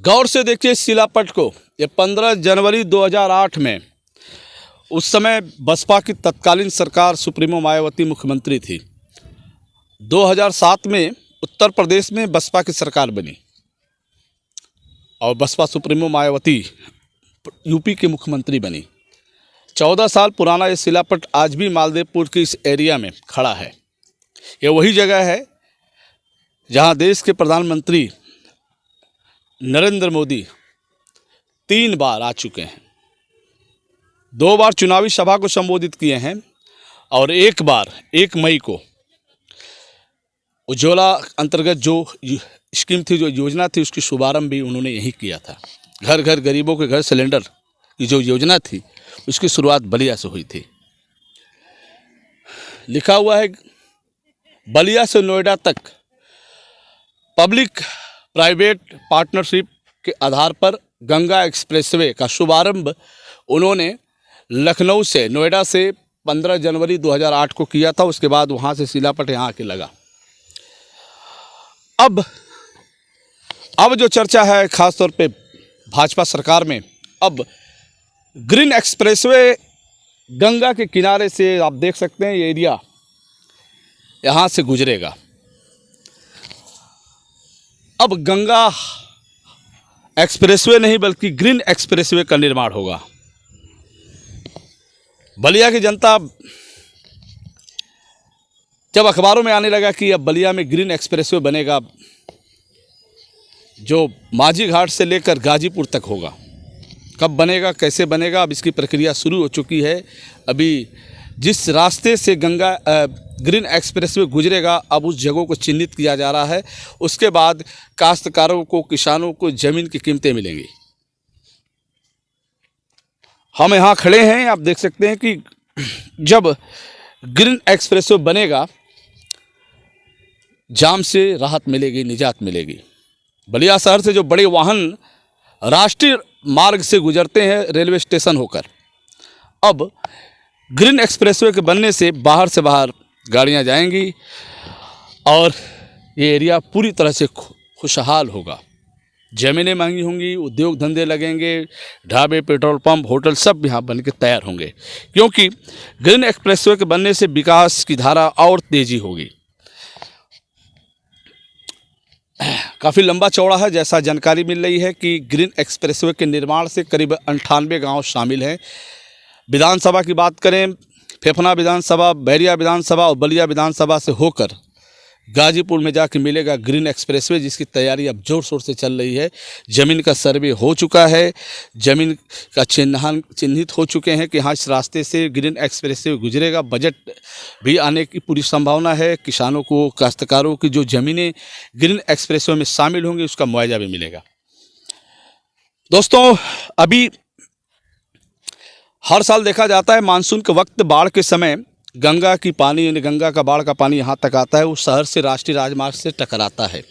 गौर से देखिए शिलापट को। ये 15 जनवरी 2008 में, उस समय बसपा की तत्कालीन सरकार, सुप्रीमो मायावती मुख्यमंत्री थी। 2007 में उत्तर प्रदेश में बसपा की सरकार बनी और बसपा सुप्रीमो मायावती यूपी के मुख्यमंत्री बनी। 14 साल पुराना ये शिलापट आज भी मालदेवपुर के इस एरिया में खड़ा है। ये वही जगह है जहां देश के प्रधानमंत्री नरेंद्र मोदी 3 बार आ चुके हैं। 2 बार चुनावी सभा को संबोधित किए हैं और 1 बार 1 मई को उज्ज्वला अंतर्गत जो स्कीम थी, जो योजना थी, उसकी शुभारंभ भी उन्होंने यही किया था। घर घर गरीबों के घर सिलेंडर की जो योजना थी, उसकी शुरुआत बलिया से हुई थी। लिखा हुआ है बलिया से नोएडा तक पब्लिक प्राइवेट पार्टनरशिप के आधार पर गंगा एक्सप्रेसवे का शुभारंभ उन्होंने लखनऊ से, नोएडा से 15 जनवरी 2008 को किया था। उसके बाद वहाँ से शिलापट यहाँ आके लगा। अब जो चर्चा है खास तौर पे भाजपा सरकार में, अब ग्रीन एक्सप्रेसवे गंगा के किनारे से, आप देख सकते हैं ये एरिया यहाँ से गुजरेगा। अब गंगा एक्सप्रेसवे नहीं बल्कि ग्रीन एक्सप्रेसवे का निर्माण होगा। बलिया की जनता जब अखबारों में आने लगा कि अब बलिया में ग्रीन एक्सप्रेसवे बनेगा, जो माझी घाट से लेकर गाजीपुर तक होगा। कब बनेगा, कैसे बनेगा, अब इसकी प्रक्रिया शुरू हो चुकी है। अभी जिस रास्ते से गंगा ग्रीन एक्सप्रेसवे गुजरेगा, अब उस जगहों को चिन्हित किया जा रहा है। उसके बाद काश्तकारों को, किसानों को ज़मीन की कीमतें मिलेंगी। हम यहाँ खड़े हैं, आप देख सकते हैं कि जब ग्रीन एक्सप्रेसवे बनेगा, जाम से राहत मिलेगी, निजात मिलेगी। बलिया शहर से जो बड़े वाहन राष्ट्रीय मार्ग से गुजरते हैं रेलवे स्टेशन होकर, अब ग्रीन एक्सप्रेसवे के बनने से बाहर गाड़ियां जाएंगी और ये एरिया पूरी तरह से खुशहाल होगा। ज़मीनें महंगी होंगी, उद्योग धंधे लगेंगे, ढाबे, पेट्रोल पंप, होटल सब यहाँ बन के तैयार होंगे, क्योंकि ग्रीन एक्सप्रेसवे के बनने से विकास की धारा और तेज़ी होगी। काफ़ी लंबा चौड़ा है। जैसा जानकारी मिल रही है कि ग्रीन एक्सप्रेसवे के निर्माण से करीब 98 गांव शामिल हैं। विधानसभा की बात करें, फेफना विधानसभा, बैरिया विधानसभा और बलिया विधानसभा से होकर गाजीपुर में जाके मिलेगा ग्रीन एक्सप्रेसवे, जिसकी तैयारी अब जोर शोर से चल रही है। ज़मीन का सर्वे हो चुका है, ज़मीन का चिन्हित हो चुके हैं कि हाँ, इस रास्ते से ग्रीन एक्सप्रेसवे गुजरेगा। बजट भी आने की पूरी संभावना है। किसानों को, काश्तकारों की जो ज़मीनें ग्रीन एक्सप्रेसवे में शामिल होंगी, उसका मुआवजा भी मिलेगा। दोस्तों, अभी हर साल देखा जाता है मानसून के वक्त, बाढ़ के समय गंगा की पानी, यानी गंगा का बाढ़ का पानी यहाँ तक आता है, उस शहर से राष्ट्रीय राजमार्ग से टकराता है।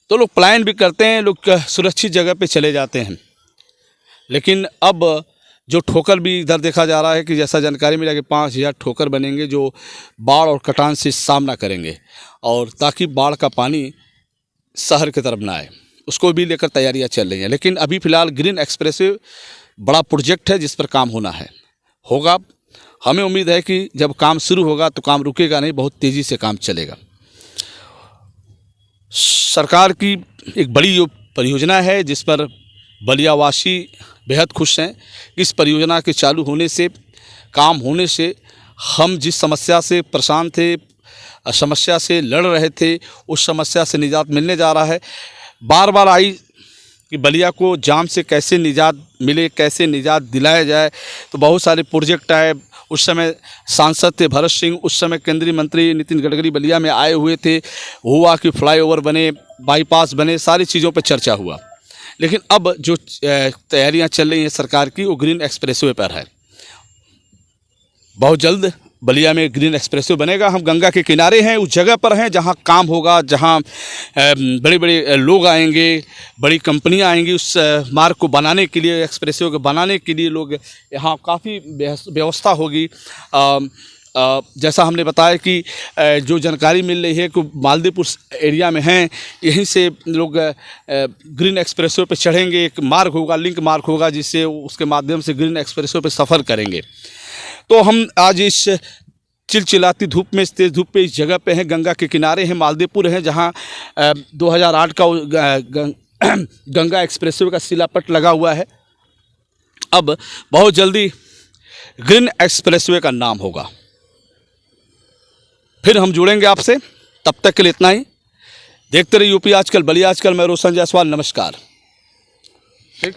तो लोग प्लान भी करते हैं, लोग सुरक्षित जगह पे चले जाते हैं। लेकिन अब जो ठोकर भी इधर देखा जा रहा है कि जैसा जानकारी मिला कि 5000 ठोकर बनेंगे जो बाढ़ और कटान से सामना करेंगे, और ताकि बाढ़ का पानी शहर की तरफ ना आए, उसको भी लेकर तैयारियाँ चल रही हैं। लेकिन अभी फ़िलहाल ग्रीन एक्सप्रेसवे बड़ा प्रोजेक्ट है जिस पर काम होगा। हमें उम्मीद है कि जब काम शुरू होगा तो काम रुकेगा नहीं, बहुत तेज़ी से काम चलेगा। सरकार की एक बड़ी जो परियोजना है, जिस पर बलियावासी बेहद खुश हैं। इस परियोजना के चालू होने से, काम होने से, हम जिस समस्या से परेशान थे, समस्या से लड़ रहे थे, उस समस्या से निजात मिलने जा रहा है। बार बार आई कि बलिया को जाम से कैसे निजात मिले, कैसे निजात दिलाया जाए, तो बहुत सारे प्रोजेक्ट आए। उस समय सांसद थे भरत सिंह, उस समय केंद्रीय मंत्री नितिन गडकरी बलिया में आए हुए थे। हुआ कि फ्लाईओवर बने, बाईपास बने, सारी चीज़ों पर चर्चा हुआ। लेकिन अब जो तैयारियां चल रही हैं सरकार की, वो ग्रीन एक्सप्रेसवे पर है। बहुत जल्द बलिया में ग्रीन एक्सप्रेसवे बनेगा। हम गंगा के किनारे हैं, उस जगह पर हैं जहां काम होगा, जहां बड़े बड़े लोग आएंगे, बड़ी कंपनियां आएंगी उस मार्ग को बनाने के लिए, एक्सप्रेसवे को बनाने के लिए। लोग यहाँ काफ़ी व्यवस्था होगी। जैसा हमने बताया कि जो जानकारी मिल रही है कि मालदीपुर एरिया में हैं, यहीं से लोग ग्रीन एक्सप्रेसवे पे चढ़ेंगे। एक मार्ग होगा, लिंक मार्ग होगा, जिससे उसके माध्यम से ग्रीन एक्सप्रेसवे पे सफ़र करेंगे। तो हम आज इस चिलचिलाती धूप में, इस तेज़ धूप पे इस जगह पे हैं, गंगा के किनारे हैं, मालदीपुर हैं, जहाँ 2008 का गंगा एक्सप्रेसवे का शिलापट लगा हुआ है। अब बहुत जल्दी ग्रीन एक्सप्रेसवे का नाम होगा। फिर हम जुड़ेंगे आपसे, तब तक के लिए इतना ही। देखते रहिए यूपी आजकल, बलिया आजकल। मैं रोशन जायसवाल, नमस्कार। ठीक।